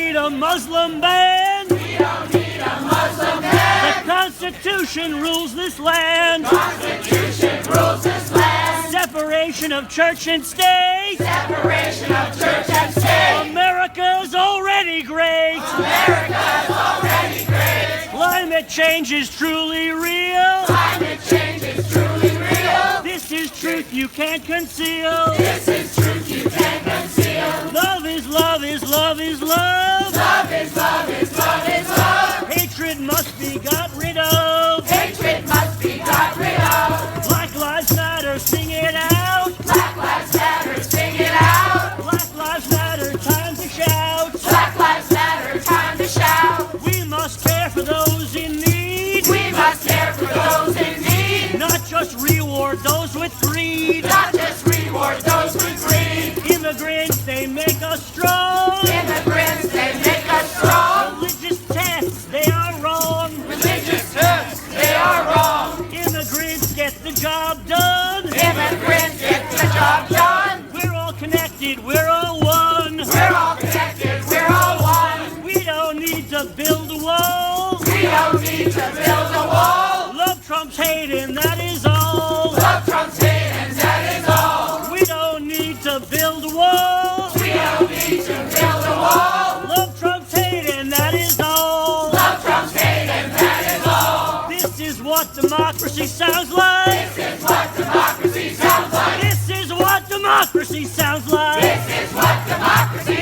need a Muslim ban. We don't need a Muslim ban. The Constitution rules this land. Constitution rules this land. Separation of church and state. Separation of church and state. America's already great. America's already great. Climate change is truly real. Climate change is truly real. This is truth you can't conceal. This is truth you can't conceal. Love is love is love is love. Love is love is love is love. Hatred must be got rid of. Hatred must be got rid of. Black Lives Matter, sing it out. Black Lives Matter, sing it out. Black Lives Matter, time to shout. Black Lives Matter, time to shout. We must care for those in need. We must care for those in need. Not just reward those with greed. Not just reward those with greed. Immigrants, they make us strong. Immigrants, they make us strong. Religious tests, they are wrong. Religious tests, they are wrong. Immigrants get the job done. Immigrants get the job done. We're all connected, we're all one. We're all connected, we're all one. We don't need to build a wall. We don't need to build a wall. Love trumps hate and that is all. Love trumps hate and that is all. We don't need to build a wall. We don't need to build a wall. Love trumps hate and that is all. Love trumps hate and that is all. This is what democracy sounds like. This is what democracy sounds like. This is what democracy sounds like. This is what democracy